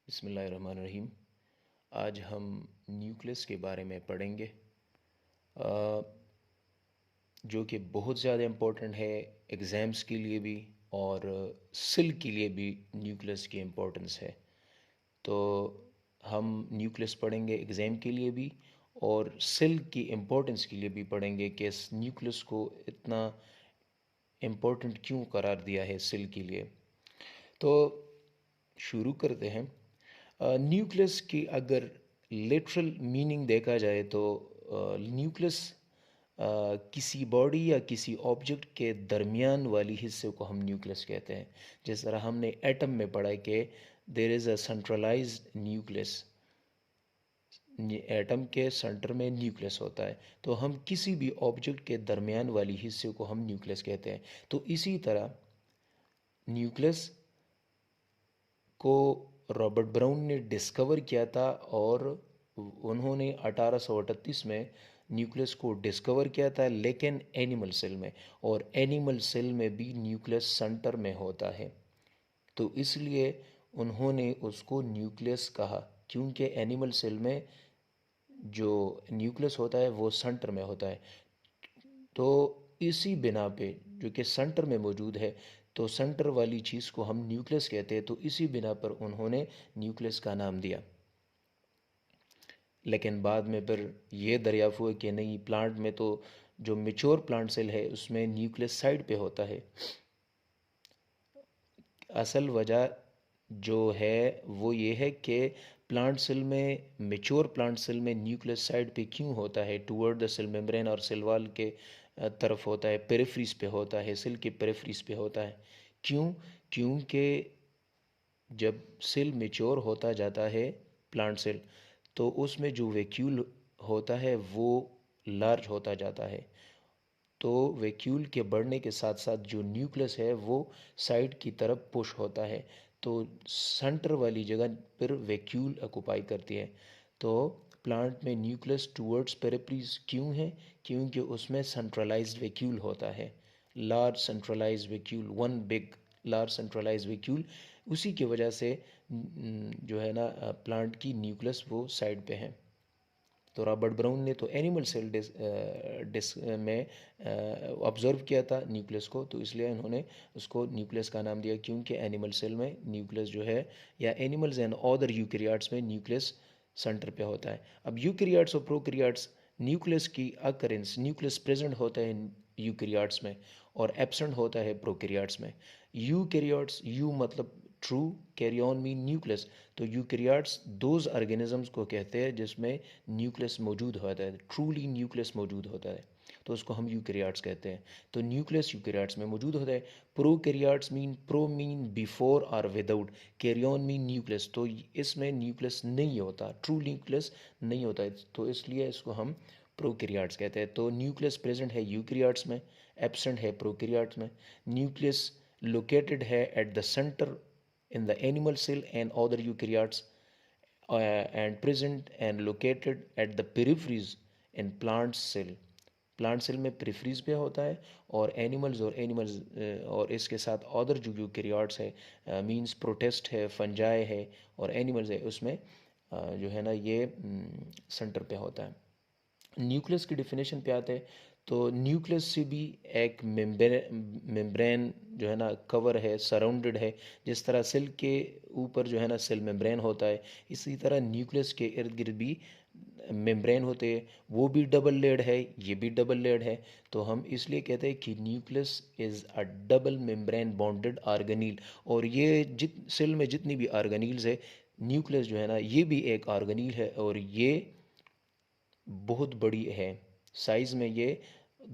बिस्मिल्लाहिर्रहमानिर्रहीम। आज हम न्यूक्लियस के बारे में पढ़ेंगे, अ, जो कि बहुत ज़्यादा इम्पोर्टेंट है एग्ज़ाम्स के लिए भी और सिल के लिए भी न्यूक्लियस की इम्पोर्टेंस है। तो हम न्यूक्लियस पढ़ेंगे एग्ज़ाम के लिए भी और सिल की इम्पोर्टेंस के लिए भी पढ़ेंगे कि इस न्यूक्लियस को इतना इम्पोर्टेंट क्यों करार दिया है सिल के लिए। तो शुरू करते हैं। न्यूक्लियस की अगर लिटरल मीनिंग देखा जाए तो न्यूक्लियस किसी बॉडी या किसी ऑब्जेक्ट के दरमियान वाली हिस्से को हम न्यूक्लियस कहते हैं। जिस तरह हमने एटम में पढ़ा है कि there is a centralised nucleus, atom के सेंटर में न्यूक्लियस होता है, तो हम किसी भी ऑब्जेक्ट के दरमियान वाली हिस्से को हम न्यूक्लियस कहते हैं। तो इसी तरह न्यूक्लियस को रॉबर्ट ब्राउन ने डिस्कवर किया था और उन्होंने 1838 में न्यूक्लियस को डिस्कवर किया था, लेकिन एनिमल सेल में, और एनिमल सेल में भी न्यूक्लियस सेंटर में होता है। तो इसलिए उन्होंने उसको न्यूक्लियस कहा, क्योंकि एनिमल सेल में जो न्यूक्लियस होता है वो सेंटर में होता है। तो इसी बिना पे, जो कि सेंटर में मौजूद है, तो सेंटर वाली चीज़ को हम न्यूक्लियस कहते हैं, तो इसी बिना पर उन्होंने न्यूक्लियस का नाम दिया। लेकिन बाद में फिर ये दरियाफ़्त हुआ कि नहीं, प्लांट में तो जो मेच्योर प्लांट सेल है उसमें न्यूक्लियस साइड पे होता है। असल वजह जो है वो ये है कि प्लांट सेल में, मेच्योर प्लांट सेल में न्यूक्लियस साइड पे क्यों होता है, टूवर्ड द सेल मेम्ब्रेन और सेल वॉल के तरफ होता है, पेरिफेरीज पे होता है, सेल के पेरिफेरीज पे होता है। क्यों? क्योंकि जब सेल मेच्योर होता जाता है, प्लांट सेल, तो उसमें जो वैक्यूल होता है वो लार्ज होता जाता है। तो वैक्यूल के बढ़ने के साथ साथ जो न्यूक्लियस है वो साइड की तरफ पुश होता है, तो सेंटर वाली जगह पर वैक्यूल ऑक्युपाई करती है। तो प्लांट में न्यूक्लियस टूवर्ड्स पेरिफेरीज क्यों है? क्योंकि उसमें सेंट्रलाइज्ड वैक्यूल होता है, large centralised vacuole, one big large centralised vacuole. उसी की वजह से जो है ना, प्लांट की न्यूक्लियस वो साइड पे है। तो रॉबर्ट ब्राउन ने तो एनिमल सेल डिस में ऑब्जर्व किया था न्यूक्लियस को, तो इसलिए उन्होंने उसको न्यूक्लियस का नाम दिया, क्योंकि एनिमल सेल में न्यूक्लियस जो है, या एनिमल्स एंड अदर यूकेरियोट्स में न्यूक्लियस सेंटर पे होता है। अब यूकेरियोट्स और प्रोकैरियोट्स, न्यूक्लियस की अकरेंस, न्यूक्लियस प्रेजेंट होता है यूकेरियोट्स में और एब्सेंट होता है प्रोकैरियोट्स में। यूकेरियोट्स, यू मतलब true, carry on mean nucleus. तो यूकेरियोट्स दोज ऑर्गेनिजम्स को कहते हैं जिसमें न्यूक्लियस मौजूद होता है, ट्रूली न्यूक्लियस मौजूद होता है, तो उसको हम यूकेरियोट्स कहते हैं। तो न्यूक्लियस यूकेरियोट्स में मौजूद होता है। Prokaryotes mean, pro mean before और without, karyon mean nucleus, तो इसमें न्यूक्लियस नहीं होता, ट्रू न्यूक्लियस नहीं होता है, तो इसलिए इसको हम प्रोकैरियोट्स कहते हैं। तो न्यूक्लियस प्रेजेंट है यूकेरियोट्स में, एब्सेंट है प्रोकैरियोट्स में। न्यूक्लियस लोकेटेड है at the centre in the animal cell and other eukaryotes, and present and located at the peripheries in plant cell. Plant cell में प्रिफ्रीज पे होता है, और एनिमल्स और इसके साथ अदर जो यूकेरियोट्स है, मींस प्रोटेस्ट है, फंजाई है और एनिमल्स है, उसमें जो है ना ये सेंटर पे होता है। न्यूक्लियस की डिफिनेशन पे आते हैं, तो न्यूक्लियस से भी एक मेम्ब्रेन जो है ना कवर है, सराउंडेड है। जिस तरह सेल के ऊपर जो है ना सेल मेम्ब्रेन होता है, इसी तरह न्यूक्लियस के इर्द गिर्द भी मेम्ब्रेन होते हैं, वो भी डबल लेयर्ड है, ये भी डबल लेयर्ड है। तो हम इसलिए कहते हैं कि nucleus is a double membrane bonded organelle. और ये सेल में जितनी भी ऑर्गेनील्स है, न्यूक्लियस जो है ना ये भी एक ऑर्गेनील है, और ये बहुत बड़ी है, साइज़ में ये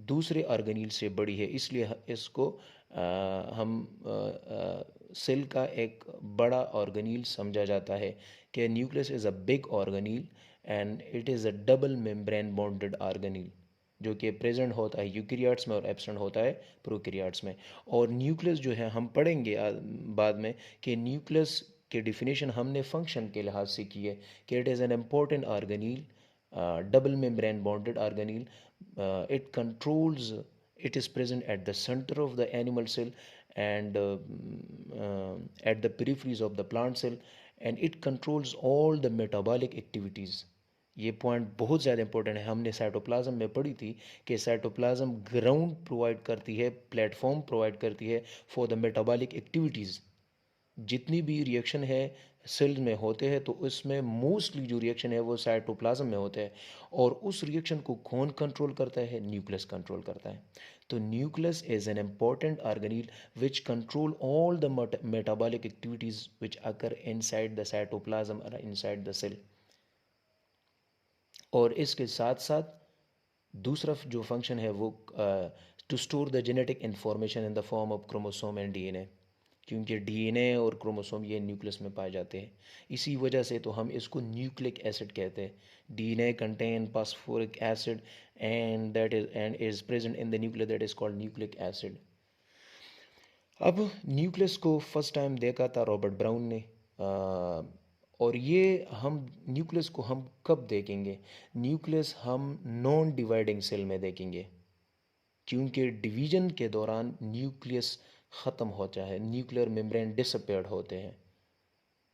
दूसरे ऑर्गेनील से बड़ी है, इसलिए इसको हम सेल का एक बड़ा ऑर्गेनील समझा जाता है कि nucleus is a big organelle and it is a double membrane bonded organelle, जो कि प्रेजेंट होता है यूकेरियोट्स में और एब्सेंट होता है प्रोकैरियोट्स में। और न्यूक्लियस जो है हम पढ़ेंगे बाद में कि न्यूक्लियस के डिफिनेशन हमने फंक्शन के लिहाज से की है कि it is an important organelle, double membrane bonded organelle. It controls, it is present at the center of the animal cell and at the peripheries of the plant cell, and it controls all the metabolic activities. ये point बहुत ज़्यादा important है, हमने cytoplasm में पढ़ी थी कि cytoplasm ground provide करती है, प्लेटफॉर्म प्रोवाइड करती है फॉर द मेटाबॉलिक एक्टिविटीज़। जितनी भी रिएक्शन है सेल में होते हैं तो उसमें मोस्टली जो रिएक्शन है वो साइटोप्लाज्म में होते हैं, और उस रिएक्शन को कौन कंट्रोल करता है? न्यूक्लियस कंट्रोल करता है। तो nucleus is an important organelle which control all the metabolic activities which occur inside the cytoplasm और इनसाइड द सेल। और इसके साथ साथ दूसरा जो फंक्शन है वो to store the genetic information in the form of chromosome and DNA, क्योंकि डीएनए और क्रोमोसोम ये न्यूक्लियस में पाए जाते हैं। इसी वजह से तो हम इसको न्यूक्लिक एसिड कहते हैं। DNA contain phosphoric acid and that is present in the nucleus, that is called nucleic acid. अब न्यूक्लियस को फर्स्ट टाइम देखा था रॉबर्ट ब्राउन ने, और ये हम न्यूक्लियस को हम कब देखेंगे? न्यूक्लियस हम नॉन डिवाइडिंग सेल में देखेंगे, क्योंकि डिवीजन के दौरान न्यूक्लियस ख़त्म होता है, न्यूक्लियर मेम्ब्रेन डिसअपेयर्ड होते हैं।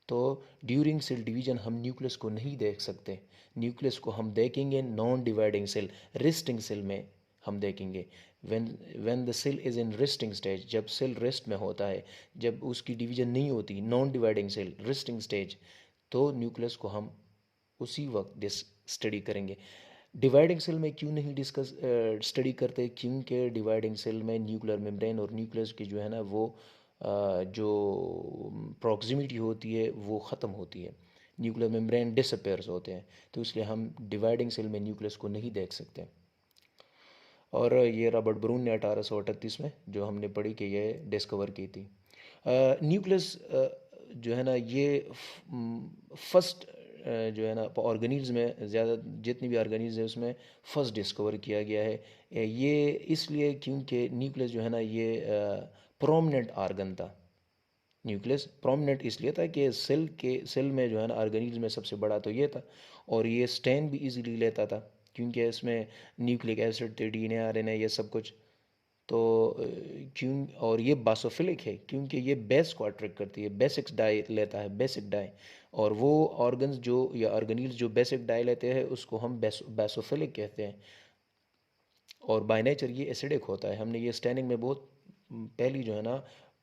तो ड्यूरिंग सेल डिवीजन हम न्यूक्लियस को नहीं देख सकते। न्यूक्लियस को हम देखेंगे non dividing cell, resting cell में हम देखेंगे। When the cell is in resting stage, जब सेल रेस्ट में होता है, जब उसकी डिवीजन नहीं होती, non dividing cell resting stage, तो न्यूक्लियस को हम उसी वक्त स्टडी करेंगे। डिवाइडिंग सेल में क्यों नहीं डिस्कस स्टडी करते? क्योंकि डिवाइडिंग सेल में न्यूक्लियर मेम्ब्रेन और न्यूक्लियस की जो है ना वो जो प्रॉक्सिमिटी होती है वो ख़त्म होती है, न्यूक्लियर मेम्ब्रेन डिसअपेयर्स होते हैं, तो इसलिए हम डिवाइडिंग सेल में न्यूक्लियस को नहीं देख सकते। और ये रॉबर्ट ब्रून ने 1838 में जो हमने पढ़ी कि ये डिस्कवर की थी। न्यूक्लियस जो है ना ये फर्स्ट जो है ना ऑर्गेनिल्स में, ज़्यादा जितनी भी ऑर्गेनिल्स है उसमें फर्स्ट डिस्कवर किया गया है। ये इसलिए क्योंकि न्यूक्लियस जो है ना ये प्रोमिनेंट आर्गन था। न्यूक्लियस प्रोमिनेंट इसलिए था कि सेल में जो है ना ऑर्गेनिल्स में सबसे बड़ा तो ये था, और ये स्टेन भी इजीली लेता था क्योंकि इसमें न्यूक्लिक एसिड थे, डीएनए आरएनए ये सब कुछ। तो क्यों, और ये बासोफिलिक है क्योंकि ये बेस को अट्रैक्ट करती है, बेसिक डाई लेता है, बेसिक डाई। और वो ऑर्गन्स जो या ऑर्गेनिल्स जो बेसिक डाई लेते हैं उसको हम बेसोफिलिक कहते हैं। और बाय नेचर ये एसिडिक होता है। हमने ये स्टैनिंग में बहुत पहली जो है ना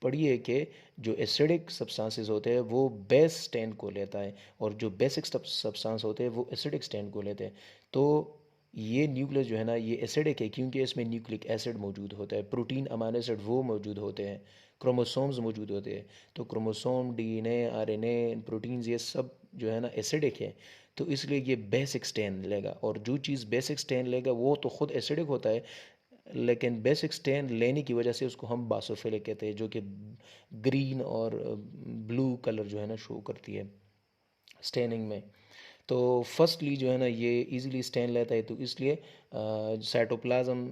पढ़ी है कि जो एसिडिक सब्सटेंसेस होते हैं वो बेस स्टैन को लेता है, और जो बेसिक सब्सटेंस होते हैं वो एसिडिक स्टैन को लेते हैं। तो ये न्यूक्लियस जो है ना ये एसिडिक है क्योंकि इसमें न्यूक्लिक एसिड मौजूद होता है, प्रोटीन अमाइनो एसिड वो मौजूद होते हैं, क्रोमोसोम्स मौजूद होते हैं। तो क्रोमोसोम, डीएनए, आरएनए, प्रोटीन्स ये सब जो है ना एसिडिक है, तो इसलिए ये बेसिक स्टेन लेगा। और जो चीज़ बेसिक स्टेन लेगा वो तो ख़ुद एसिडिक होता है, लेकिन बेसिक स्टेन लेने की वजह से उसको हम बासोफिलिक कहते हैं, जो कि ग्रीन और ब्लू कलर जो है ना शो करती है स्टेनिंग में। तो फर्स्टली जो है ना ये इजीली स्टेन लेता है, तो इसलिए साइटोप्लाज्म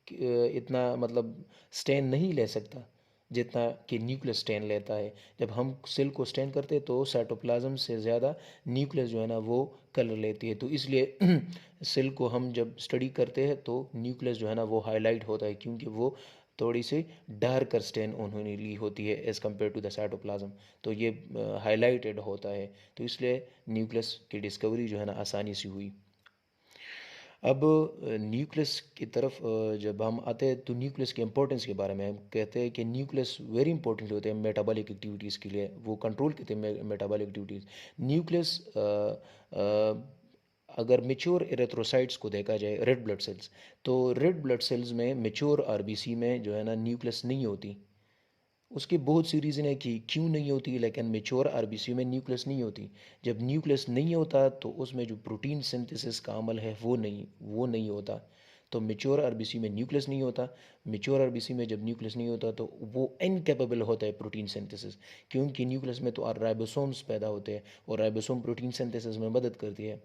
इतना मतलब स्टेन नहीं ले सकता जितना कि न्यूक्लियस स्टेन लेता है। जब हम सेल को स्टेन करते हैं तो साइटोप्लाज्म से ज़्यादा न्यूक्लियस जो है ना वो कलर लेती है, तो इसलिए सेल को हम जब स्टडी करते हैं तो न्यूक्लियस जो है ना वो हाईलाइट होता है क्योंकि वो थोड़ी सी डार्कर स्टेन उन्होंने ली होती है as compare to the cytoplasm, तो ये हाईलाइटेड होता है, तो इसलिए न्यूक्लियस की डिस्कवरी जो है ना आसानी से हुई। अब न्यूक्लियस की तरफ जब हम आते हैं तो न्यूक्लियस के इंपॉर्टेंस के बारे में हम कहते हैं कि न्यूक्लियस वेरी इंपॉर्टेंट होते हैं मेटाबॉलिक एक्टिविटीज़ के लिए, वो कंट्रोल करते हैं मेटाबॉलिक एक्टिविटीज़। न्यूक्लियस अगर मेच्योर एरिथ्रोसाइट्स को देखा जाए, रेड ब्लड सेल्स, तो रेड ब्लड सेल्स में मेच्योर आरबीसी में जो है ना न्यूक्लियस नहीं होती। उसकी बहुत सी रीज़न है कि क्यों नहीं होती, लेकिन मेच्योर आरबीसी में न्यूक्लियस नहीं होती। जब न्यूक्लियस नहीं होता तो उसमें जो प्रोटीन सिंथेसिस का अमल है वो नहीं होता। तो मेच्योर आरबीसी में न्यूक्लियस नहीं होता। मेच्योर आरबीसी में जब न्यूक्लियस नहीं होता तो वो इनकेपेबल होता है प्रोटीन सिंथेसिस, क्योंकि न्यूक्लियस में तो राइबोसोम्स पैदा होते हैं और राइबोसोम प्रोटीन सिंथेसिस में मदद करती है।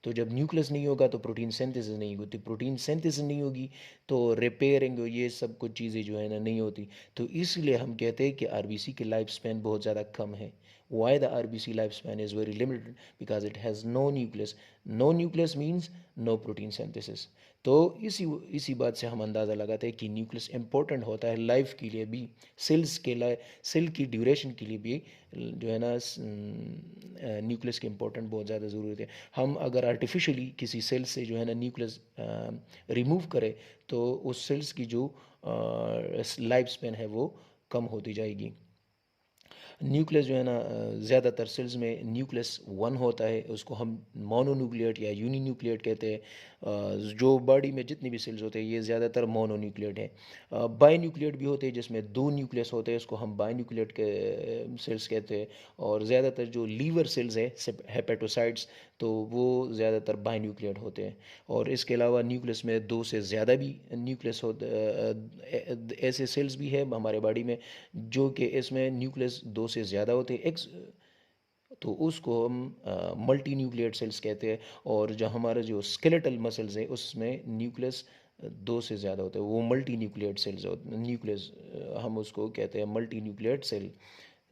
तो जब न्यूक्लियस नहीं होगा तो प्रोटीन सिंथेसिस नहीं होती, प्रोटीन सिंथेसिस नहीं होगी तो रिपेयरिंग ये सब कुछ चीज़ें जो है ना नहीं होती। तो इसलिए हम कहते हैं कि आरबीसी की लाइफ स्पैन बहुत ज़्यादा कम है, Why the RBC lifespan is very limited? Because it has no nucleus. No nucleus means no protein synthesis. तो इसी बात से हम अंदाज़ा लगाते हैं कि न्यूक्लियस इम्पोर्टेंट होता है लाइफ के लिए भी, सेल्स के लिए, सेल की ड्यूरेशन के लिए भी जो है ना न्यूक्लियस की इम्पोर्टेंट बहुत ज़्यादा ज़रूरत है। हम अगर आर्टिफिशियली किसी सेल से जो है ना न्यूक्लियस रिमूव करें तो उस सेल्स की जो लाइफ स्पेन है वो कम होती जाएगी। न्यूक्लियस जो है ना ज़्यादातर सेल्स में न्यूक्लियस वन होता है, उसको हम मोनोन्यूक्लिएट या यूनिन्यूक्लिएट कहते हैं। जो बॉडी में जितनी भी सेल्स होते हैं ये ज़्यादातर मोनोन्यूक्लिएट हैं। बाईन्यूक्लिएट भी होते हैं जिसमें दो न्यूक्लियस होते हैं, उसको हम बाईन्यूक्लिएट के सेल्स कहते हैं। और ज़्यादातर जो लीवर सेल्स है हेपेटोसाइट्स, तो वो ज़्यादातर बाईन्यूक्लिएट होते हैं। और इसके अलावा न्यूक्लियस में दो से ज़्यादा भी न्यूक्लियस होते, ऐसे सेल्स भी है हमारे बॉडी में जो कि इसमें न्यूक्लियस दो से ज़्यादा होते हैं। तो उसको हम मल्टी न्यूक्लिएट सेल्स कहते हैं। और जो हमारा जो स्केलेटल मसल्स है उसमें न्यूक्लियस दो से ज़्यादा होते हैं, वो मल्टी न्यूक्लिएट सेल्स होते, न्यूक्लियस हम उसको कहते हैं मल्टी न्यूक्लिएट सेल।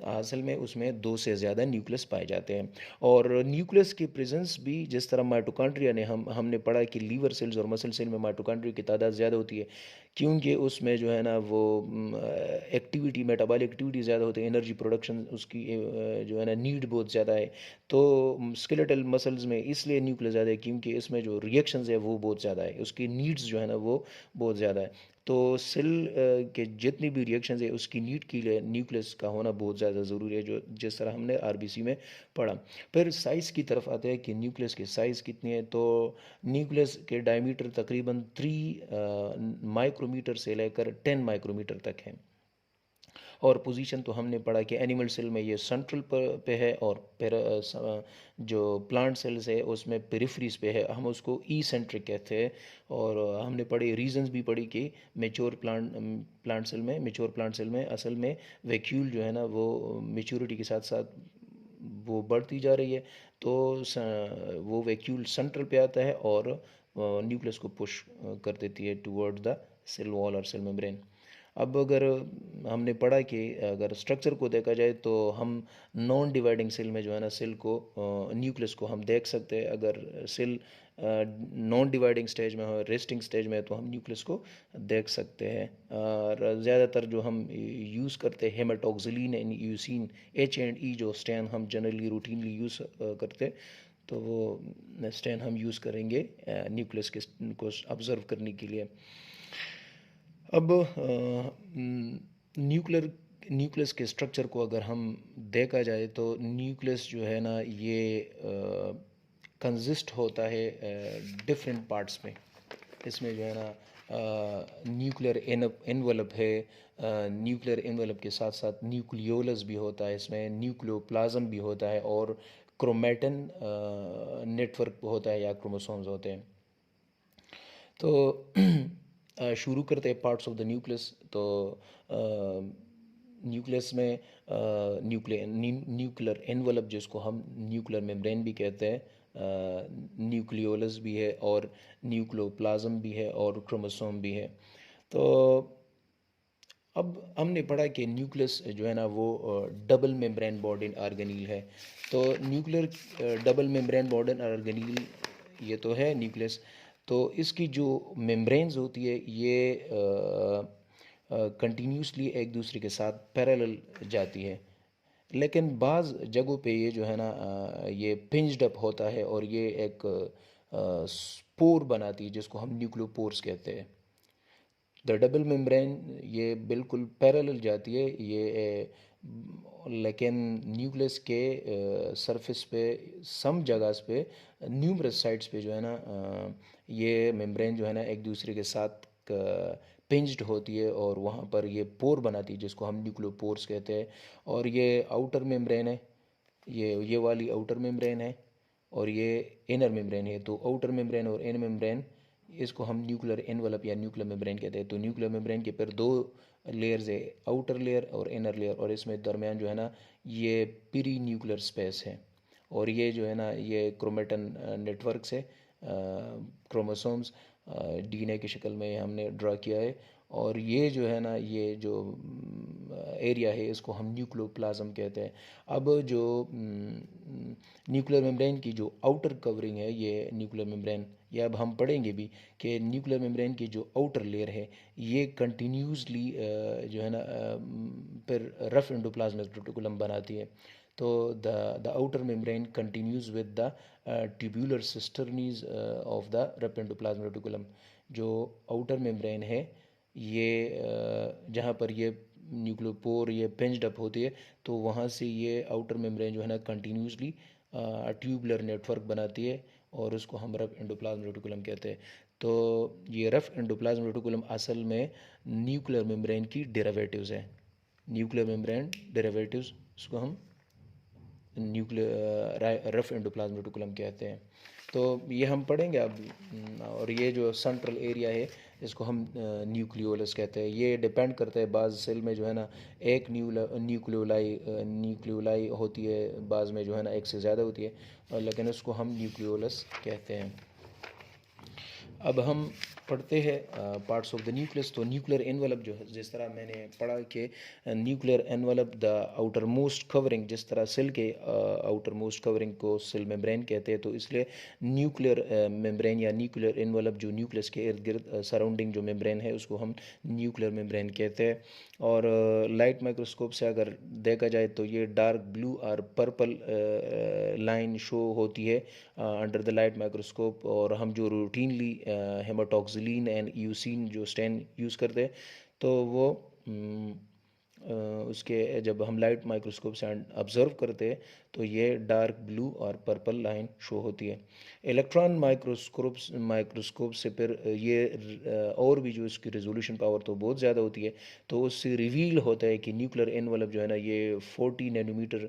असल में उसमें दो से ज़्यादा न्यूक्लियस पाए जाते हैं। और न्यूक्लियस की प्रेजेंस भी जिस तरह माइटोकॉन्ड्रिया ने हमने पढ़ा कि लीवर सेल्स और मसल सेल में माइटोकॉन्ड्रिया की तादाद ज़्यादा होती है, क्योंकि उसमें जो है ना वो एक्टिविटी, मेटाबॉलिक एक्टिविटी ज़्यादा होती है, एनर्जी प्रोडक्शन उसकी जो है ना नीड बहुत ज़्यादा है। तो स्केलेटल मसल्स में इसलिए न्यूक्लियस ज़्यादा है क्योंकि इसमें जो रिएक्शंस है वो बहुत ज़्यादा है, उसकी नीड्स जो है ना वो बहुत ज़्यादा है। तो सेल के जितनी भी रिएक्शंस है उसकी नीड के लिए न्यूक्लियस का होना बहुत ज़्यादा ज़रूरी है, जो जिस तरह हमने आरबीसी में पढ़ा। फिर साइज़ की तरफ आते हैं कि न्यूक्लियस की साइज़ कितनी है। तो न्यूक्लियस के डायमीटर तकरीबन 3 माइक्रोमीटर से लेकर 10 माइक्रोमीटर तक है। और पोजीशन तो हमने पढ़ा कि एनिमल सेल में ये सेंट्रल पे है, और जो प्लांट सेल्स है उसमें पेरिफेरीज पे है, हम उसको ई सेंट्रिक कहते हैं। और हमने पढ़ी रीजंस भी पढ़ी कि मेच्योर मेच्योर प्लांट सेल में असल में वैक्यूल जो है ना वो मेच्योरिटी के साथ साथ वो बढ़ती जा रही है। तो वो वैक्यूल सेंट्रल पे आता है और न्यूक्लियस को पुश कर देती है टुवर्ड द सेल वॉल और सेल मेम्ब्रेन। अब अगर हमने पढ़ा कि अगर स्ट्रक्चर को देखा जाए तो हम नॉन डिवाइडिंग सेल में जो है ना सेल को न्यूक्लियस को हम देख सकते हैं। अगर सेल नॉन डिवाइडिंग स्टेज में हो, रेस्टिंग स्टेज में है, तो हम न्यूक्लियस को देख सकते हैं। और ज़्यादातर जो हम यूज़ करते हैं हेमाटोक्सिलिन एंड यूसिन, H&E जो स्टैन हम जनरली रूटीनली यूज़ करते हैं, तो वो स्टैन हम यूज़ करेंगे न्यूक्लियस के को ऑब्ज़र्व करने के लिए। अब न्यूक्लियस के स्ट्रक्चर को अगर हम देखा जाए तो न्यूक्लियस जो है ना ये कंसिस्ट होता है डिफरेंट पार्ट्स में। इसमें जो है ना न्यूक्लियर एनवलप है, न्यूक्लियर एनवलप के साथ साथ न्यूक्लियोलस भी होता है, इसमें न्यूक्लियोप्लाज्म भी होता है, और क्रोमेटिन नेटवर्क होता है या क्रोमोसोम्स होते हैं। तो शुरू करते हैं पार्ट्स ऑफ द न्यूक्लियस। तो न्यूक्लियस में न्यूक्लियर एनवलप जिसको हम न्यूक्लियर मेम्ब्रेन भी कहते हैं, न्यूक्लियोलस भी है, और न्यूक्लियोप्लाज्म भी है, और क्रोमोसोम भी है। तो अब हमने पढ़ा कि न्यूक्लियस जो है ना वो डबल मेम्ब्रेन बॉर्डन ऑर्गेनील है। तो न्यूक्लियर डबल मेम्ब्रेन बॉर्डन ऑर्गेनील ये तो है न्यूक्लियस। तो इसकी जो मेम्ब्रेन्स होती है ये कंटिन्यूसली एक दूसरे के साथ पैरेलल जाती है, लेकिन बाज़ जगहों पे ये जो है ना ये पिंज्ड अप होता है और ये एक स्पोर बनाती है जिसको हम न्यूक्लियोपोर्स कहते हैं। द डबल मेम्ब्रेन ये बिल्कुल पैरेलल जाती है ये, लेकिन न्यूक्लियस के सरफेस पे सम जगह पे न्यूमरस साइड्स पे जो है ना ये मेम्ब्रेन जो है ना एक दूसरे के साथ पिंज्ड होती है, और वहाँ पर ये पोर बनाती है जिसको हम न्यूक्लियोपोर्स कहते हैं। और ये आउटर मेम्ब्रेन है, ये वाली आउटर मेम्ब्रेन है, और ये इनर मेम्ब्रेन है। तो आउटर मेम्ब्रेन और इनर मेम्ब्रेन इसको हम न्यूक्लियर एनवलप या न्यूक्लियर मेम्ब्रेन कहते हैं। तो न्यूक्लियर मेम्ब्रेन के फिर दो लेयर्स है, आउटर लेयर और इनर लेयर, और इसमें दरमियान जो है ना ये पीरी न्यूक्लियर स्पेस है। और ये जो है ना ये क्रोमेटिन नेटवर्क से क्रोमोसोम्स डीएनए की शक्ल में हमने ड्रा किया है। और ये जो है ना, ये जो एरिया है इसको हम न्यूक्लियोप्लाज्म कहते हैं। अब जो न्यूक्लियर मेम्ब्रेन की जो आउटर कवरिंग है, ये न्यूक्लियर मेम्ब्रेन, ये अब हम पढ़ेंगे भी कि न्यूक्लियर मेम्ब्रेन की जो आउटर लेयर है ये कंटिन्यूसली जो है ना फिर रफ एंडोप्लाज्मिक रेटिकुलम बनाती है। तो the outer membrane continues with the tubular cisternae of the rough endoplasmic reticulum. जो आउटर मेम्ब्रेन है ये जहाँ पर ये न्यूक्लियोपोर ये पिंच्ड अप होती है, तो वहाँ से ये आउटर मेम्ब्रेन जो है ना कंटिन्यूसली ट्यूबुलर नेटवर्क बनाती है और उसको हम रफ एंडोप्लाज्म रेटिकुलम कहते हैं। तो ये रफ एंडोप्लाज्म रेटिकुलम असल में न्यूक्लियर मेम्ब्रेन की डेरिवेटिव्स है। न्यूक्लियर मेम्ब्रेन डेरिवेटिव्स, उसको हम न्यूक्लियर रफ एंडोप्लाज्म रेटिकुलम कहते हैं। तो ये हम पढ़ेंगे अब। और ये जो सेंट्रल एरिया है इसको हम न्यूक्लियोलस कहते हैं। ये डिपेंड करता है, बाज़ सेल में जो है ना एक न्यूक्लियोलाई होती है, बाज़ में जो है ना एक से ज़्यादा होती है, लेकिन उसको हम न्यूक्लियोलस कहते हैं। अब हम पढ़ते हैं पार्ट्स ऑफ द न्यूक्लियस। तो न्यूक्लियर एनवलप जो है, जिस तरह मैंने पढ़ा कि nuclear envelope the outer most covering, जिस तरह सेल के आउटर मोस्ट कवरिंग को सेल मेम्ब्रेन कहते हैं, तो इसलिए न्यूक्लियर मेम्ब्रेन या न्यूक्लियर एनवलप जो न्यूक्लियस के इर्द गिर्द सराउंडिंग जो मेम्ब्रेन है उसको हम न्यूक्लियर मेम्ब्रेन कहते हैं। और लाइट माइक्रोस्कोप से अगर देखा जाए तो ये डार्क ब्लू और पर्पल लाइन शो होती है अंडर द लाइट माइक्रोस्कोप। और हम जो रूटीनली हेमाटोक्सिलिन एंड यूसिन जो स्टेन यूज़ करते हैं, तो वो उसके जब हम लाइट माइक्रोस्कोप से ऑब्ज़र्व करते हैं तो ये डार्क ब्लू और पर्पल लाइन शो होती है। इलेक्ट्रॉन माइक्रोस्कोप से फिर ये और भी जो इसकी रेजोल्यूशन पावर तो बहुत ज़्यादा होती है, तो उससे रिवील होता है कि न्यूक्लियर एनवलप जो है ना ये 40 nanometre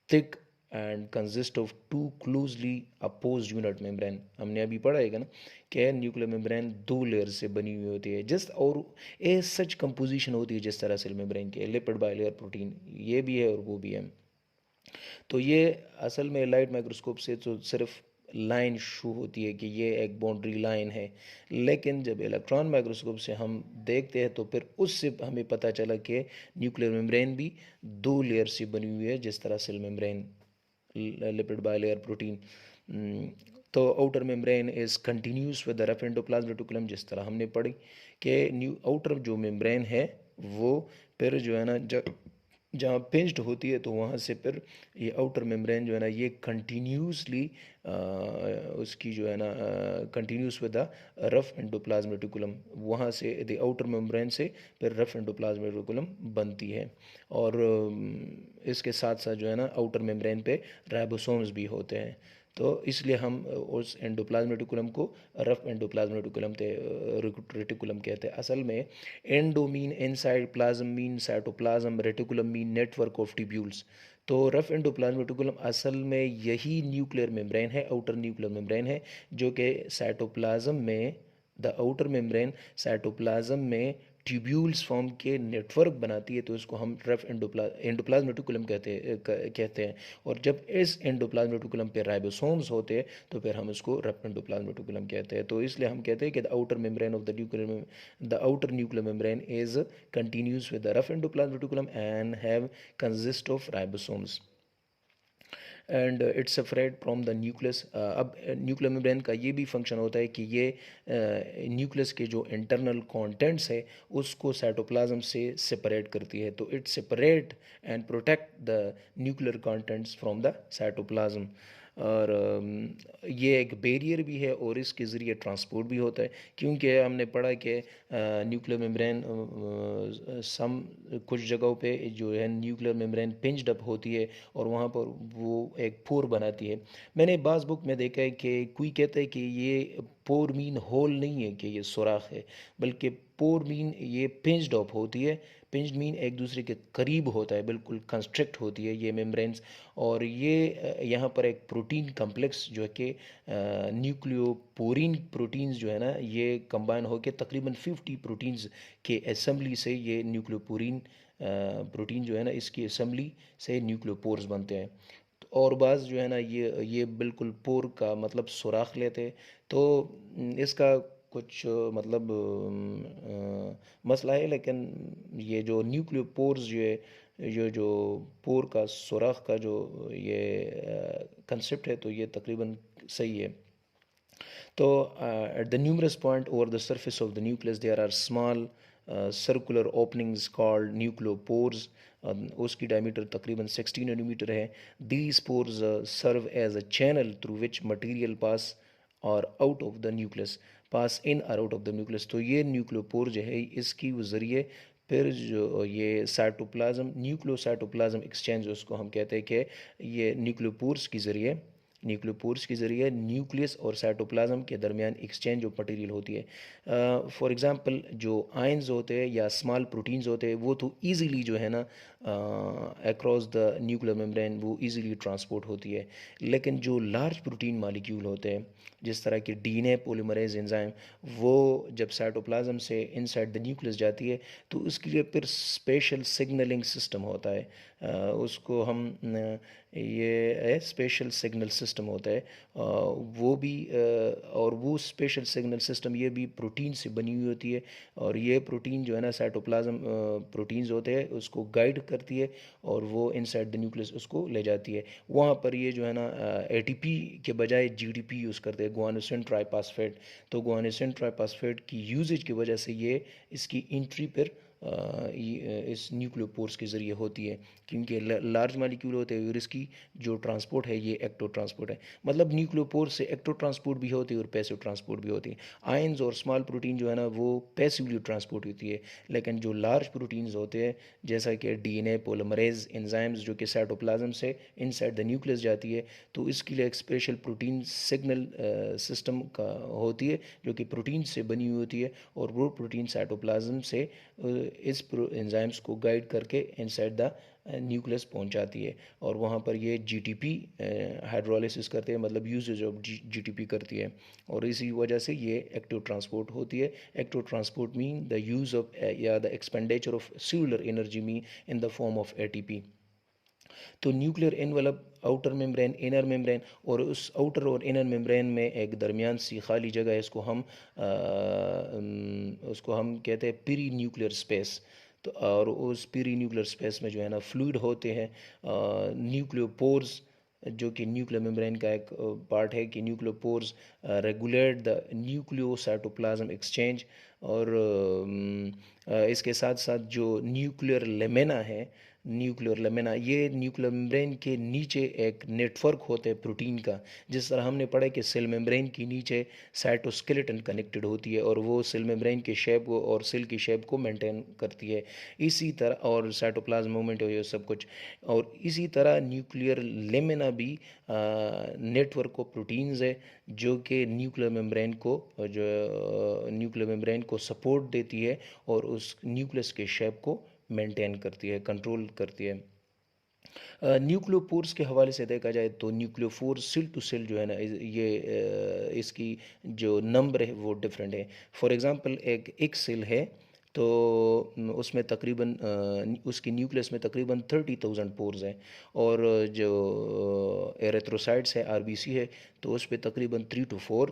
thick and consist of two closely apposed unit membrane. हमने अभी पढ़ा है ना कि न्यूक्लियर मेम्ब्रेन दो लेयर से बनी हुई होती है, जिस और ए सच कंपोजिशन होती है जिस तरह सेल मेम्ब्रेन की, लिपिड बाइलेयर प्रोटीन ये भी है और वो भी है। तो ये असल में लाइट माइक्रोस्कोप से तो सिर्फ लाइन शो होती है कि ये एक बाउंड्री लाइन है, लेकिन जब इलेक्ट्रॉन माइक्रोस्कोप से हम देखते हैं तो फिर उससे हमें पता चला कि न्यूक्लियर मेम्ब्रेन भी दो लेयर से बनी हुई है जिस तरह cell membrane, lipid bilayer protein. तो outer membrane is continuous with the rough endoplasm reticulum, जिस तरह हमने पढ़ी कि न्यू आउटर जो मेम्ब्रेन है वो फिर जो है ना जहाँ पिंच्ड होती है तो वहाँ से फिर ये आउटर मेम्ब्रेन जो है ना ये कंटिन्यूसली उसकी जो है ना continuous with the rough endoplasm reticulum, वहाँ से द आउटर मेम्ब्रेन से फिर रफ एंडोप्लाज्म रेटिकुलम बनती है। और इसके साथ साथ जो है ना आउटर मेम्ब्रेन पे राइबोसोम्स भी होते हैं। तो इसलिए हम उस एंडोप्लाज्म रेटिकुलम को रफ एंडोप्लाज्म रेटिकुलम कहते हैं। असल में endo mean inside, plasm mean cytoplasm, reticulum mean network of tubules. तो रफ एंडोप्लाज्म रेटिकुलम असल में यही न्यूक्लियर मेम्ब्रेन है, आउटर न्यूक्लियर मेम्ब्रेन है, जो कि साइटोप्लाज्म में द आउटर मेम्ब्रेन साइटोप्लाज्म में ट्यूब्यूल्स फॉर्म के नेटवर्क बनाती है, तो इसको हम रफ एंडोप्लाज्म रेटिकुलम कहते हैं। और जब इस एंडोप्लाज्म रेटिकुलम पे राइबोसोम्स होते हैं तो फिर हम इसको रफ एंडोप्लाज्म रेटिकुलम कहते हैं। तो इसलिए हम कहते हैं कि the outer membrane of the outer nuclear membrane is continuous with the rough endoplasm reticulum and have consist of ribosomes and it's separate from the nucleus. अब न्यूक्लियर मेम्ब्रेन का ये भी फंक्शन होता है कि ये न्यूक्लियस के जो इंटरनल कंटेंट्स है उसको साइटोप्लाज्म से सेपरेट करती है। तो it separate and protect the nuclear contents from the cytoplasm. और ये एक बैरियर भी है और इसके ज़रिए ट्रांसपोर्ट भी होता है, क्योंकि हमने पढ़ा कि न्यूक्लियर मेम्ब्रेन सम कुछ जगहों पे जो है न्यूक्लियर मेम्ब्रेन पिंच्ड अप होती है और वहाँ पर वो एक पोर बनाती है। मैंने बाज़ बुक में देखा है कि कोई कहता है कि ये पोर मीन होल नहीं है कि ये सुराख है, बल्कि पोर मीन ये पिंच्ड अप होती है। पिंच्ड मीन एक दूसरे के करीब होता है, बिल्कुल कंस्ट्रिक्ट होती है ये मेम्ब्रेन्स। और ये यहाँ पर एक प्रोटीन कम्प्लेक्स जो है कि न्यूक्लियोपोरीन प्रोटीन्स जो है ना ये कंबाइन होकर तकरीबन 50 प्रोटीन्स के असेंबली से ये न्यूक्लियोपोरीन प्रोटीन जो है ना इसकी असेंबली से न्यूक्लियोपोर्स बनते हैं। और बाज़ जो है ना ये बिल्कुल पोर का मतलब सुराख लेते हैं। तो इसका कुछ मसला है, लेकिन ये जो न्यूक्लियोपोर्स ये जो पोर का सुराख का जो ये कंसेप्ट है, तो ये तकरीबन सही है। तो at the numerous point over the surface of the nucleus there are small circular openings called nucleopores. उसकी डायमीटर तकरीबन 16 नैनोमीटर है. These pores serve as a channel through which material pass और आउट ऑफ द न्यूक्लियस, पास इन और out of the nucleus. तो ये न्यूक्लियोपोर जो है इसकी ज़रिए फिर जो ये साइटोप्लाज्म न्यूक्लियोसाइटोप्लाज्म एक्सचेंज उसको हम कहते हैं कि ये न्यूक्लियोपोर्स के ज़रिए न्यूक्लियस और साइटोप्लाज्म के दरमियान एक्सचेंज ऑफ मटेरियल होती है. फॉर एग्ज़ाम्पल जो आयंस होते हैं या स्मॉल प्रोटीन्स होते हैं वो तो ईज़िली जो है ना अक्रॉस द न्यूक्लियर मेम्ब्रेन वो ईज़िली ट्रांसपोर्ट होती है. लेकिन जो लार्ज प्रोटीन मालिक्यूल होते हैं जिस तरह की डीएनए पॉलीमरेज एंजाइम, वो जब साइटोप्लाज्म से इनसाइड द न्यूक्लियस जाती है तो उसके लिए फिर स्पेशल सिग्नलिंग सिस्टम होता है. उसको हम ये स्पेशल सिग्नल सिस्टम होता है. वो भी और वो स्पेशल सिग्नल सिस्टम ये भी प्रोटीन से बनी हुई होती है. और ये प्रोटीन जो है ना साइटोप्लाज्म प्रोटीन्स होते हैं उसको गाइड करती है और वो इनसाइड द न्यूक्लियस उसको ले जाती है. वहाँ पर ये जो है ना एटीपी के बजाय जीडीपी यूज़ करते हैं, गुआनोसिन ट्राइफॉस्फेट. तो गुआनोसिन ट्राइफॉस्फेट की यूजेज की वजह से ये इसकी एंट्री पर इस न्यूक्लियोपोर्स के ज़रिए होती है, क्योंकि लार्ज मालिक्यूल होते हैं और इसकी जो ट्रांसपोर्ट है ये एक्टो ट्रांसपोर्ट है. मतलब न्यूक्लियोपोर से एक्टो ट्रांसपोर्ट भी होती है और पैसिव ट्रांसपोर्ट भी होती है. आयंस और स्मॉल प्रोटीन जो है ना वो पैसिवली ट्रांसपोर्ट होती है, लेकिन जो लार्ज प्रोटीन्स होते हैं जैसा कि डीएनए पॉलीमरेज एंजाइम्स जो कि साइटोप्लाज्म से इनसाइड द न्यूक्लियस जाती है, तो इसके लिए एक स्पेशल प्रोटीन सिग्नल सिस्टम का होती है जो कि प्रोटीन से बनी हुई होती है. और वो प्रोटीन साइटोप्लाज्म से इस एंजाइम्स को गाइड करके इनसाइड द न्यूक्लियस पहुंचाती है. और वहाँ पर ये जीटीपी हाइड्रोलिसिस करते हैं, मतलब यूजेज ऑफ जीटीपी करती है. और इसी वजह से ये एक्टिव ट्रांसपोर्ट होती है. Active transport mean the use of या the expenditure of cellular energy mean in the form of ATP. तो nuclear envelope, outer membrane, inner membrane, और उस आउटर और इनर मेम्ब्रेन में एक दरमियान सी खाली जगह है, उसको हम कहते हैं पीरी न्यूक्लियर स्पेस. तो और उस पीरी न्यूक्लियर स्पेस में जो है ना फ्लूइड होते हैं, न्यूक्लियोपोर्स, जो कि न्यूक्लियर मेम्ब्रेन का एक पार्ट है कि न्यूक्लियोपोर्स रेगुलेट द न्यूक्लियोसाइटोप्लाज्म एक्सचेंज. और इसके साथ साथ जो न्यूक्लियर लेमिना ये न्यूक्लियर मेम्ब्रेन के नीचे एक नेटवर्क होता है प्रोटीन का. जिस तरह हमने पढ़ा कि सेल मेम्ब्रेन के नीचे साइटोस्केलेटन कनेक्टेड होती है और वो सेल मेम्ब्रेन के शेप को और सेल की शेप को मेंटेन करती है. इसी तरह और साइटोप्लाज्म मूवमेंट हो ये सब कुछ. और इसी तरह न्यूक्लियर लेमिना भी नेटवर्क ऑफ प्रोटीन्स है जो कि न्यूक्लियर मेम्ब्रेन को सपोर्ट देती है और उस न्यूक्लियस के शेप को मेंटेन करती है, कंट्रोल करती है. न्यूक्लियोपोर्स के हवाले से देखा जाए तो न्यूक्लियोफोर सेल टू सेल जो है ना ये इसकी जो नंबर है वो डिफरेंट है. फॉर एग्ज़ाम्पल एक सेल है तो उसमें तकरीबन उसकी न्यूक्लियस में तकरीबन 30,000 पोर्स हैं. और जो एरेथ्रोसाइट्स है, आरबीसी है, तो उस पर तकरीबन 3 to 4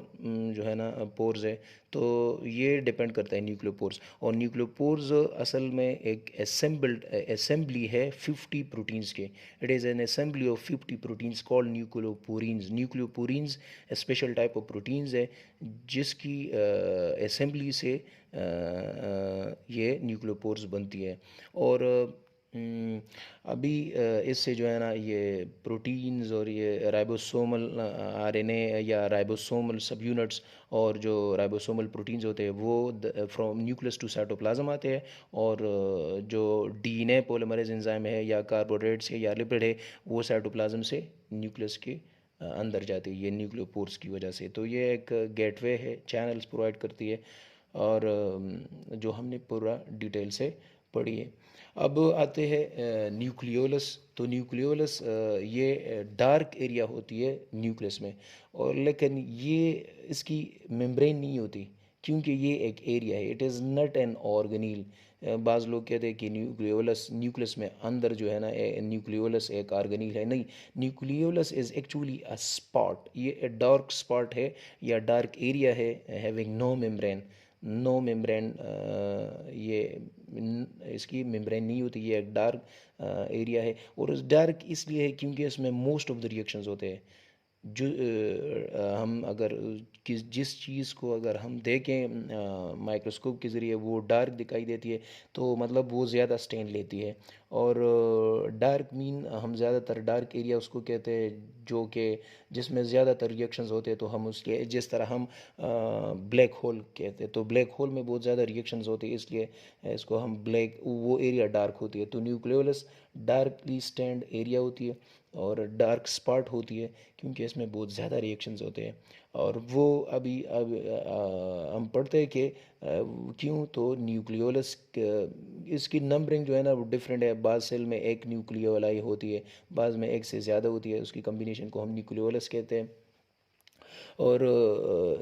जो है ना पोर्स है. तो ये डिपेंड करता है न्यूक्लियोपोर्स. और न्यूक्लियोपोर्स असल में एक असेंबली है 50 प्रोटीन्स के. It is an assembly of 50 proteins called nucleoporins special type of proteins है जिसकी असेंबली से ये न्यूक्लियोपोर्स बनती है. और अभी इससे जो है ना ये प्रोटीन्स और ये राइबोसोमल आरएनए या राइबोसोमल सब यूनिट्स और जो राइबोसोमल प्रोटीन्स होते हैं वो फ्रॉम न्यूक्लियस टू साइटोप्लाज्म आते हैं. और जो डीएनए पॉलीमरेज एंजाइम है या कार्बोहाइड्रेट्स है या लिपिड है वो साइटोप्लाज्म से न्यूक्लियस के अंदर जाती है, ये न्यूक्लियोपोर्स की वजह से. तो ये एक गेटवे है, चैनल्स प्रोवाइड करती है. और जो हमने पूरा डिटेल से पढ़ी है. अब आते हैं न्यूक्लियोलस. तो न्यूक्लियोलस ये डार्क एरिया होती है न्यूक्लियस में, और लेकिन ये इसकी मेम्ब्रेन नहीं होती, क्योंकि ये एक एरिया है, इट इज़ नॉट एन ऑर्गेनील। बाज़ लोग कहते हैं कि न्यूक्लियस में अंदर जो है ना न्यूक्लियोलस एक ऑर्गेनील है, नहीं। Nucleolus is actually a spot, ये डार्क स्पॉट है या डार्क एरिया है having no membrane. No membrane, ये इसकी मेम्ब्रेन नहीं होती, ये एक डार्क एरिया है। और डार्क इसलिए है क्योंकि इसमें मोस्ट ऑफ द रिएक्शंस होते हैं। जो हम अगर जिस चीज़ को अगर हम देखें माइक्रोस्कोप के ज़रिए वो डार्क दिखाई देती है, तो मतलब वो ज़्यादा स्टेन लेती है। और डार्क मीन हम ज़्यादातर डार्क एरिया उसको कहते हैं जो कि जिसमें ज़्यादातर रिएक्शंस होते हैं, तो हम उसके जिस तरह हम ब्लैक होल कहते हैं, तो ब्लैक होल में बहुत ज़्यादा रिएक्शंस होते हैं, इसलिए इसको हम ब्लैक, वो एरिया डार्क होती है। तो न्यूक्लियोलस डार्कली स्टैंड एरिया होती है और डार्क स्पॉट होती है क्योंकि इसमें बहुत ज़्यादा रिएक्शंस होते हैं। और वो अभी अब हम पढ़ते हैं कि क्यों, तो न्यूक्लियोलस इसकी नंबरिंग जो है ना वो डिफरेंट है। बाज़ सेल में एक न्यूक्लियोलाई होती है, बाज़ में एक से ज़्यादा होती है, उसकी कम्बिनेशन को हम न्यूक्लियोलस कहते हैं। और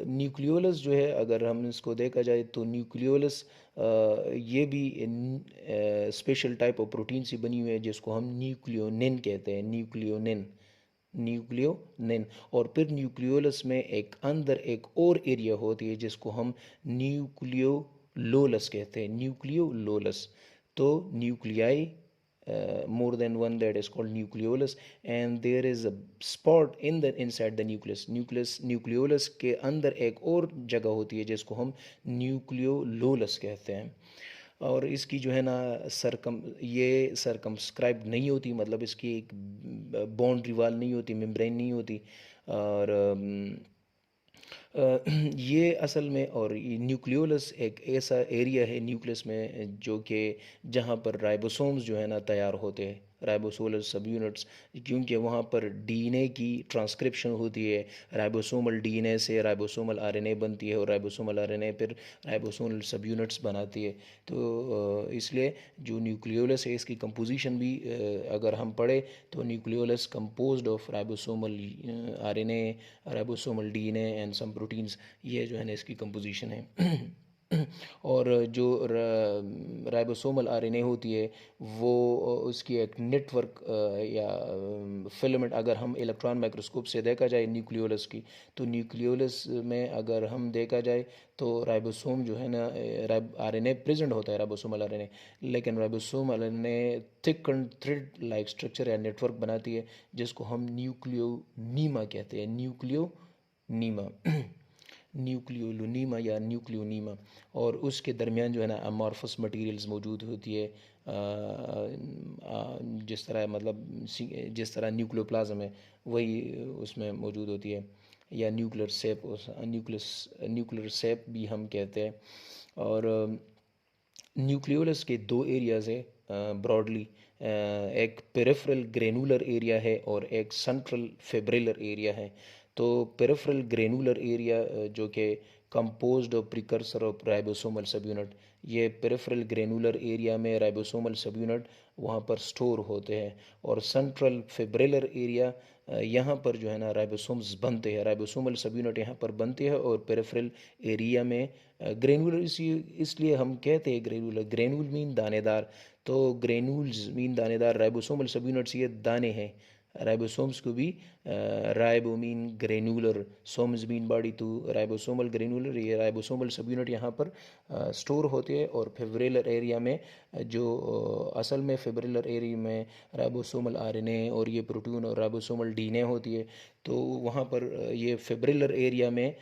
न्यूक्लियोलस जो है अगर हम इसको देखा जाए तो न्यूक्लियोलस ये भी स्पेशल टाइप ऑफ प्रोटीन से बनी हुई है जिसको हम न्यूक्लियोनिन कहते हैं, न्यूक्लियोनिन, न्यूक्लियोनिन। और फिर न्यूक्लियोलस में एक अंदर एक और एरिया होती है जिसको हम न्यूक्लियोलोलस कहते हैं, न्यूक्लियोलोलस। तो nuclei more than one, that is called nucleolus, and there is a spot in the inside the nucleolus के अंदर एक और जगह होती है जिसको हम न्यूक्लियोलोलस कहते हैं। और इसकी जो है ना ये सरकमस्क्राइब नहीं होती, मतलब इसकी एक बाउंड्री वाल नहीं होती, मेम्ब्रेन नहीं होती। और ये असल में, और ये न्यूक्लियोलस एक ऐसा एरिया है न्यूक्लियस में जो कि जहाँ पर राइबोसोम्स जो है ना तैयार होते हैं, राइबोसोमल सब यूनिट्स, क्योंकि वहाँ पर डीएनए की ट्रांसक्रिप्शन होती है। राइबोसोमल डीएनए से राइबोसोमल आरएनए बनती है और राइबोसोमल आरएनए फिर राइबोसोमल सब यूनिट्स बनाती है। तो इसलिए जो न्यूक्लियोलस है इसकी कंपोजिशन भी अगर हम पढ़े तो nucleolus composed of ribosomal RNA, ribosomal DNA and some proteins, ये जो है ना इसकी कंपोजिशन है। और जो राइबोसोमल आरएनए होती है वो उसकी एक नेटवर्क या फिलामेंट, अगर हम इलेक्ट्रॉन माइक्रोस्कोप से देखा जाए न्यूक्लियोलस की, तो न्यूक्लियोलस में अगर हम देखा जाए तो राइबोसोम जो है ना आरएनए प्रेजेंट होता है, राइबोसोमल आरएनए, लेकिन ribosomal RNA thick thread like structure या नेटवर्क बनाती है जिसको हम न्यूक्लियोनीमा कहते हैं, न्यूक्लियोनीमा। न्यूक्लियोलुनीमा या न्यूक्लियोनीमा। और उसके दरमियान जो है ना अमॉर्फस मटेरियल्स मौजूद होती है, जिस तरह मतलब जिस तरह न्यूक्लियोप्लाज्म है वही उसमें मौजूद होती है, या न्यूक्लियर सेप, न्यूक्लियर सेप भी हम कहते हैं। और न्यूक्लियोलस के दो एरियाज़ है ब्रॉडली, एक पेरिफेरल ग्रेनुलर एरिया है और एक सेंट्रल फेब्रिलर एरिया है। तो पेरिफेरल ग्रेनुलर एरिया जो कि composed of precursor of ribosomal सब यूनिट, ये पेरिफेरल ग्रेनुलर एरिया में राइबोसोमल सब यूनिट वहाँ पर स्टोर होते हैं। और सेंट्रल फेब्रिलर एरिया, यहाँ पर जो है ना राइबोसोम्स बनते हैं, राइबोसोमल सब यूनिट यहाँ पर बनते हैं। और पेरिफेरल एरिया में ग्रेनुलर, इसी इसलिए हम कहते हैं ग्रेनुलर, ग्रेनुल मीन दानेदार, तो ग्रेनुल्स मीन दानेदार, राइबोसोमल सब यूनिट्स ये दाने हैं। राइबोसोम्स को भी ribo mean granular, somes mean body, तो राइबोसोमल ग्रेनुलर, ये राइबोसोमल सब यूनिट यहाँ पर स्टोर होते हैं। और फेब्रिलर एरिया में जो असल में फेब्रिलर एरिया में राइबोसोमल आरएनए और ये प्रोटीन और राइबोसोमल डीएनए होती है, तो वहाँ पर ये फेब्रिलर एरिया में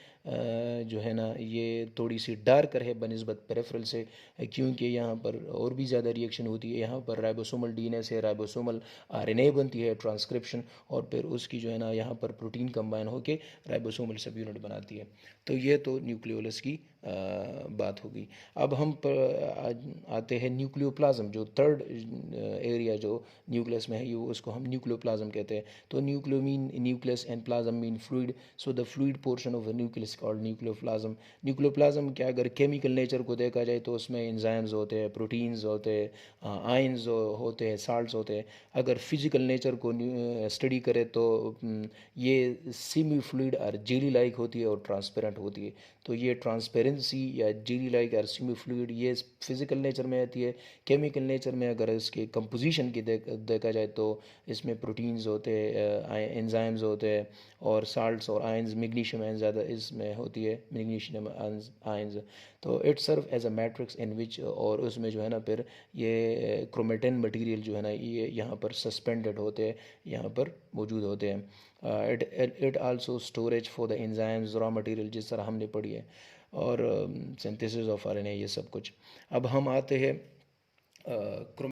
जो है ना ये थोड़ी सी डार्कर है बनिस्बत पेरिफेरल से, क्योंकि यहाँ पर और भी ज़्यादा रिएक्शन होती है। यहाँ पर राइबोसोमल डीएनए से राइबोसोमल आरएनए बनती है, ट्रांसक्रिप्शन, और फिर उसकी जो है ना यहाँ पर प्रोटीन कंबाइन होकर राइबोसोमल सब यूनिट बनाती है। तो ये तो न्यूक्लियोलस की बात होगी। अब हम आते हैं न्यूक्लियोप्लाज्म, जो थर्ड एरिया जो न्यूक्लियस में है, ये उसको हम न्यूक्लियोप्लाज्म कहते हैं। तो nucleo mean nucleus and plasm mean fluid, so the fluid portion of nucleus called nucleoplasm. Nucleoplasm क्या, अगर केमिकल नेचर को देखा जाए तो उसमें एंजाइम्स होते हैं, प्रोटीन्स होते हैं, आयंस होते हैं, साल्ट्स होते हैं। अगर फिजिकल नेचर को स्टडी करें तो ये सेमी फ्लूइड और जेली लाइक होती है और ट्रांसपेरेंट होती है। तो ये ट्रांसपेरेंसी बुयंसी या जेली लाइक और सेमी फ्लूइड, ये फिज़िकल नेचर में आती है। केमिकल नेचर में अगर इसके कंपोजिशन की देखा जाए तो इसमें प्रोटीन्स होते हैं, एंजाइम्स होते हैं, और साल्ट्स और आयंस, मैग्नीशियम आयंस ज़्यादा इसमें होती है, मैग्नीशियम आयंस। तो it serve as a matrix in which, और उसमें जो है ना फिर ये क्रोमेटिन मटेरियल जो है ना ये यहाँ पर सस्पेंडेड होते हैं, यहाँ पर मौजूद होते हैं। It also storage for the enzymes, raw material, जिस तरह हमने पढ़ी है, और सिंथेसिस ऑफ आरएनए, ये सब कुछ। अब हम आते हैं